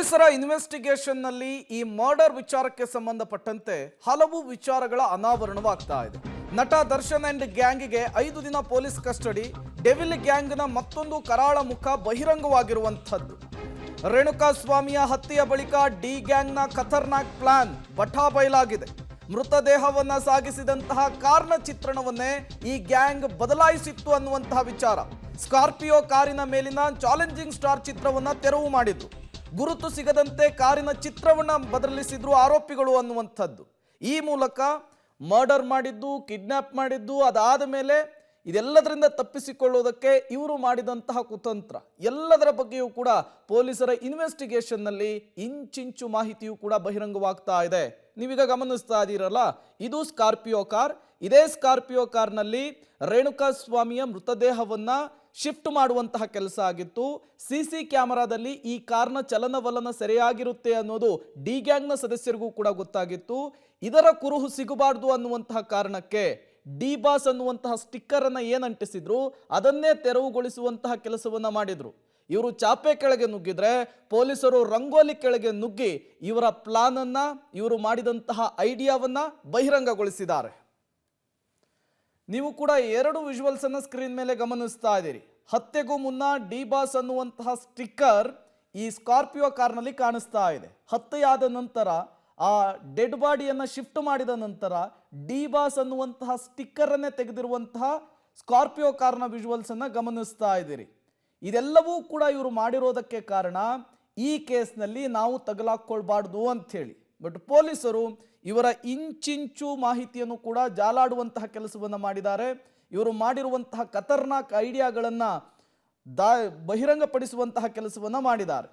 ಪೊಲೀಸರ ಇನ್ವೆಸ್ಟಿಗೇಷನ್ನಲ್ಲಿ ಈ ಮರ್ಡರ್ ವಿಚಾರಕ್ಕೆ ಸಂಬಂಧಪಟ್ಟಂತೆ ಹಲವು ವಿಚಾರಗಳ ಅನಾವರಣವಾಗ್ತಾ ಇದೆ. ನಟ ದರ್ಶನ್ ಅಂಡ್ ಗ್ಯಾಂಗ್ಗೆ 5 ದಿನ ಪೊಲೀಸ್ ಕಸ್ಟಡಿ. ಡೆವಿಲ್ ಗ್ಯಾಂಗ್ನ ಮತ್ತೊಂದು ಕರಾಳ ಮುಖ ಬಹಿರಂಗವಾಗಿರುವಂಥದ್ದು. ರೇಣುಕಾಸ್ವಾಮಿಯ ಹತ್ಯೆಯ ಬಳಿಕ ಡಿ ಗ್ಯಾಂಗ್ನ ಖತರ್ನಾಕ್ ಪ್ಲಾನ್ ಬಟಾಬಯಲಾಗಿದೆ. ಮೃತದೇಹವನ್ನ ಸಾಗಿಸಿದಂತಹ ಕಾರ್ನ ಚಿತ್ರಣವನ್ನೇ ಈ ಗ್ಯಾಂಗ್ ಬದಲಾಯಿಸಿತ್ತು ಅನ್ನುವಂತಹ ವಿಚಾರ. ಸ್ಕಾರ್ಪಿಯೋ ಕಾರಿನ ಮೇಲಿನ ಚಾಲೆಂಜಿಂಗ್ ಸ್ಟಾರ್ ಚಿತ್ರವನ್ನ ತೆರವು ಮಾಡಿದ್ರು. ಗುರುತು ಸಿಗದಂತೆ ಕಾರಿನ ಚಿತ್ರವನ್ನ ಬದಲಿಸಿದ್ರು ಆರೋಪಿಗಳು ಅನ್ನುವಂಥದ್ದು. ಈ ಮೂಲಕ ಮರ್ಡರ್ ಮಾಡಿದ್ದು, ಕಿಡ್ನಾಪ್ ಮಾಡಿದ್ದು, ಅದಾದ ಮೇಲೆ ಇದೆಲ್ಲದರಿಂದ ತಪ್ಪಿಸಿಕೊಳ್ಳುವುದಕ್ಕೆ ಇವರು ಮಾಡಿದಂತಹ ಕುತಂತ್ರ ಎಲ್ಲದರ ಬಗ್ಗೆಯೂ ಕೂಡ ಪೊಲೀಸರ ಇನ್ವೆಸ್ಟಿಗೇಷನ್ನಲ್ಲಿ ಇಂಚಿಂಚು ಮಾಹಿತಿಯೂ ಕೂಡ ಬಹಿರಂಗವಾಗ್ತಾ ಇದೆ. ನೀವೀಗ ಗಮನಿಸ್ತಾ ಇದ್ದೀರಲ್ಲ, ಇದು ಸ್ಕಾರ್ಪಿಯೋ ಕಾರ್. ಇದೇ ಸ್ಕಾರ್ಪಿಯೋ ಕಾರ್ನಲ್ಲಿ ರೇಣುಕಾಸ್ವಾಮಿಯ ಮೃತದೇಹವನ್ನ ಶಿಫ್ಟ್ ಮಾಡುವಂತಹ ಕೆಲಸ ಆಗಿತ್ತು. ಸಿಸಿ ಕ್ಯಾಮೆರಾದಲ್ಲಿ ಈ ಕಾರ್ನ ಚಲನವಲನ ಸರಿಯಾಗಿರುತ್ತೆ ಅನ್ನೋದು ಡಿ ಗ್ಯಾಂಗ್ನ ಸದಸ್ಯರಿಗೂ ಕೂಡ ಗೊತ್ತಾಗಿತ್ತು. ಇದರ ಕುರುಹು ಸಿಗಬಾರ್ದು ಅನ್ನುವಂತಹ ಕಾರಣಕ್ಕೆ ಡಿ ಬಾಸ್ ಅನ್ನುವಂತಹ ಸ್ಟಿಕ್ಕರ್ ಅನ್ನ ಏನ್ ಅಂಟಿಸಿದ್ರು ಅದನ್ನೇ ತೆರವುಗೊಳಿಸುವಂತಹ ಕೆಲಸವನ್ನ ಮಾಡಿದ್ರು. ಇವರು ಚಾಪೆ ಕೆಳಗೆ ನುಗ್ಗಿದ್ರೆ ಪೊಲೀಸರು ರಂಗೋಲಿ ಕೆಳಗೆ ನುಗ್ಗಿ ಇವರ ಪ್ಲಾನ್ ಅನ್ನ, ಇವರು ಮಾಡಿದಂತಹ ಐಡಿಯಾವನ್ನ ಬಹಿರಂಗಗೊಳಿಸಿದ್ದಾರೆ. ನೀವು ಕೂಡ 2 ವಿಜುವಲ್ಸ್ ಅನ್ನ ಸ್ಕ್ರೀನ್ ಮೇಲೆ ಗಮನಿಸ್ತಾ ಇದ್ದೀರಿ. ಹತ್ಯೆಗೂ ಮುನ್ನ ಡಿ ಬಾಸ್ ಅನ್ನುವಂತಹ ಸ್ಟಿಕ್ಕರ್ ಈ ಸ್ಕಾರ್ಪಿಯೋ ಕಾರ್ನಲ್ಲಿ ಕಾಣಿಸ್ತಾ ಇದೆ. ಹತ್ಯೆಯಾದ ನಂತರ ಆ ಡೆಡ್ ಬಾಡಿಯನ್ನು ಶಿಫ್ಟ್ ಮಾಡಿದ ನಂತರ ಡಿ ಬಾಸ್ ಅನ್ನುವಂತಹ ಸ್ಟಿಕ್ಕರ್ ಅನ್ನೇ ತೆಗೆದಿರುವಂತಹ ಸ್ಕಾರ್ಪಿಯೋ ಕಾರ್ನ ವಿಜುವಲ್ಸ್ ಅನ್ನ ಗಮನಿಸ್ತಾ ಇದ್ದೀರಿ. ಇದೆಲ್ಲವೂ ಕೂಡ ಇವರು ಮಾಡಿರೋದಕ್ಕೆ ಕಾರಣ ಈ ಕೇಸ್ನಲ್ಲಿ ನಾವು ತಗಲಾಕೊಳ್ಬಾರ್ದು ಅಂತ ಹೇಳಿ. ಬಟ್ ಪೊಲೀಸರು ಇವರ ಇಂಚಿಂಚು ಮಾಹಿತಿಯನ್ನು ಕೂಡ ಜಾಲಾಡುವಂತಹ ಕೆಲಸವನ್ನು ಮಾಡಿದ್ದಾರೆ. ಇವರು ಮಾಡಿರುವಂತಹ ಖತರ್ನಾಕ್ ಐಡಿಯಾಗಳನ್ನು ಬಹಿರಂಗಪಡಿಸುವಂತಹ ಕೆಲಸವನ್ನು ಮಾಡಿದ್ದಾರೆ.